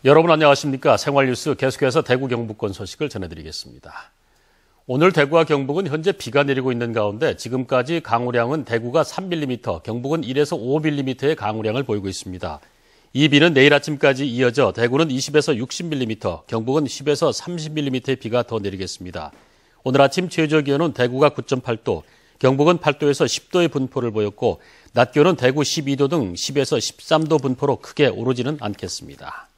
여러분 안녕하십니까? 생활뉴스 계속해서 대구 경북권 소식을 전해드리겠습니다. 오늘 대구와 경북은 현재 비가 내리고 있는 가운데 지금까지 강우량은 대구가 3mm, 경북은 1에서 5mm의 강우량을 보이고 있습니다. 이 비는 내일 아침까지 이어져 대구는 20에서 60mm, 경북은 10에서 30mm의 비가 더 내리겠습니다. 오늘 아침 최저기온은 대구가 9.8도, 경북은 8도에서 10도의 분포를 보였고 낮 기온은 대구 12도 등 10에서 13도 분포로 크게 오르지는 않겠습니다.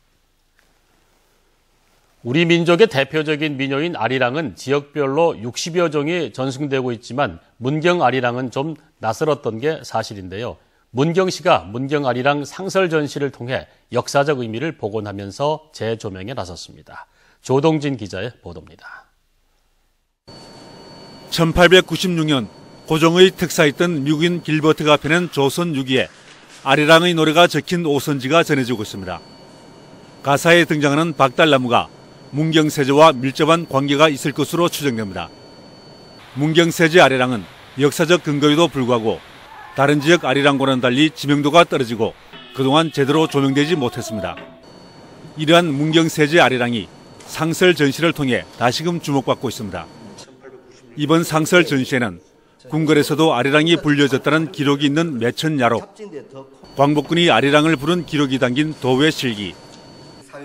우리 민족의 대표적인 민요인 아리랑은 지역별로 60여 종이 전승되고 있지만 문경 아리랑은 좀 낯설었던 게 사실인데요. 문경시가 문경 아리랑 상설 전시를 통해 역사적 의미를 복원하면서 재조명에 나섰습니다. 조동진 기자의 보도입니다. 1896년 고종의 특사였던 미국인 길버트가 펴낸 조선 유기에 아리랑의 노래가 적힌 오선지가 전해지고 있습니다. 가사에 등장하는 박달나무가 문경세제와 밀접한 관계가 있을 것으로 추정됩니다. 문경세제 아리랑은 역사적 근거에도 불구하고 다른 지역 아리랑과는 달리 지명도가 떨어지고 그동안 제대로 조명되지 못했습니다. 이러한 문경세제 아리랑이 상설 전시를 통해 다시금 주목받고 있습니다. 이번 상설 전시에는 궁궐에서도 아리랑이 불려졌다는 기록이 있는 매천야록, 광복군이 아리랑을 부른 기록이 담긴 도외실기,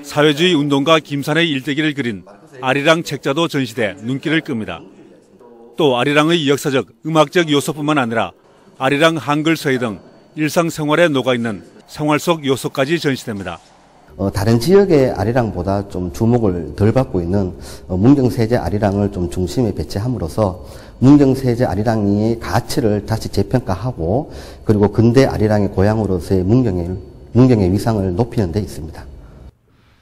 사회주의 운동가 김산의 일대기를 그린 아리랑 책자도 전시돼 눈길을 끕니다. 또 아리랑의 역사적, 음악적 요소뿐만 아니라 아리랑 한글서예 등 일상생활에 녹아있는 생활 속 요소까지 전시됩니다. 다른 지역의 아리랑보다 좀 주목을 덜 받고 있는 문경세제 아리랑을 좀 중심에 배치함으로써 문경세제 아리랑의 가치를 다시 재평가하고 그리고 근대 아리랑의 고향으로서의 문경의 위상을 높이는 데 있습니다.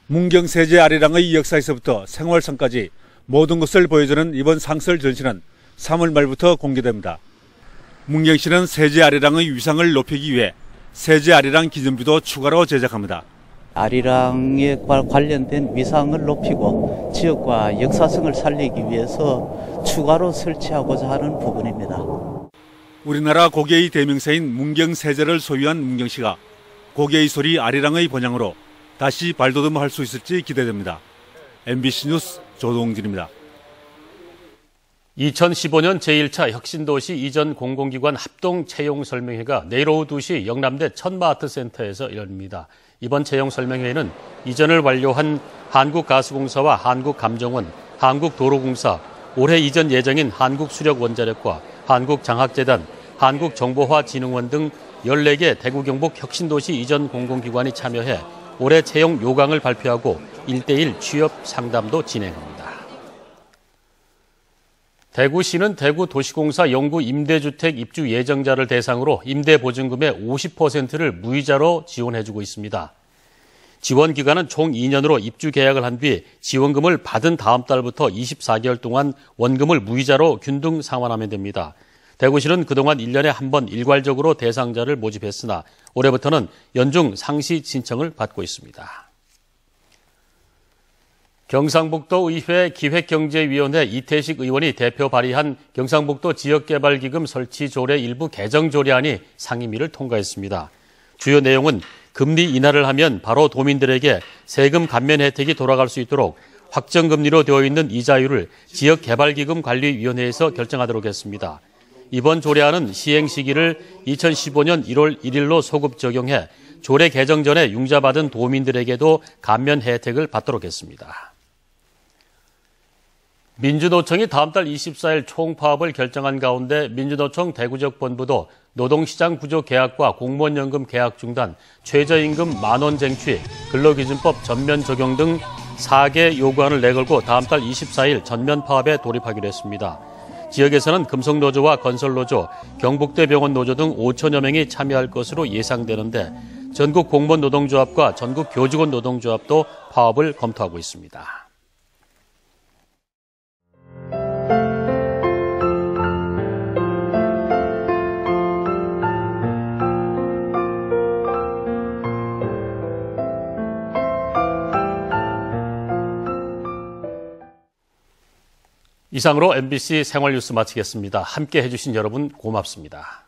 문경세제 아리랑의 역사에서부터 생활상까지 모든 것을 보여주는 이번 상설 전시는 3월 말부터 공개됩니다. 문경시는 세제 아리랑의 위상을 높이기 위해 세제 아리랑 기념비도 추가로 제작합니다. 아리랑에 관련된 위상을 높이고 지역과 역사성을 살리기 위해서 추가로 설치하고자 하는 부분입니다. 우리나라 고개의 대명사인 문경세제를 소유한 문경시가 고개의 소리 아리랑의 번향으로 다시 발돋움할 수 있을지 기대됩니다. MBC 뉴스 조동진입니다. 2015년 제1차 혁신도시 이전 공공기관 합동 채용 설명회가 내일 오후 2시 영남대 천마아트센터에서 열립니다. 이번 채용 설명회에는 이전을 완료한 한국가스공사와 한국감정원, 한국도로공사, 올해 이전 예정인 한국수력원자력과 한국장학재단, 한국정보화진흥원 등 14개 대구 경북 혁신도시 이전 공공기관이 참여해 올해 채용 요강을 발표하고 1:1 취업 상담도 진행합니다. 대구시는 대구도시공사 영구 임대주택 입주 예정자를 대상으로 임대보증금의 50%를 무이자로 지원해주고 있습니다. 지원 기간은 총 2년으로 입주 계약을 한 뒤 지원금을 받은 다음 달부터 24개월 동안 원금을 무이자로 균등 상환하면 됩니다. 대구시는 그동안 1년에 한 번 일괄적으로 대상자를 모집했으나 올해부터는 연중 상시 신청을 받고 있습니다. 경상북도 의회 기획경제위원회 이태식 의원이 대표 발의한 경상북도 지역개발기금 설치 조례 일부 개정 조례안이 상임위를 통과했습니다. 주요 내용은 금리 인하를 하면 바로 도민들에게 세금 감면 혜택이 돌아갈 수 있도록 확정금리로 되어 있는 이자율을 지역개발기금관리위원회에서 결정하도록 했습니다. 이번 조례안은 시행 시기를 2015년 1월 1일로 소급 적용해 조례 개정 전에 융자받은 도민들에게도 감면 혜택을 받도록 했습니다. 민주노총이 다음 달 24일 총파업을 결정한 가운데 민주노총 대구적 본부도 노동시장 구조 개혁과 공무원연금 계약 중단, 최저임금 10,000원 쟁취, 근로기준법 전면 적용 등 4개 요구안을 내걸고 다음 달 24일 전면 파업에 돌입하기로 했습니다. 지역에서는 금속노조와 건설노조, 경북대병원 노조 등 5천여 명이 참여할 것으로 예상되는데 전국 공무원 노동조합과 전국 교직원 노동조합도 파업을 검토하고 있습니다. 이상으로 MBC 생활뉴스 마치겠습니다. 함께 해주신 여러분 고맙습니다.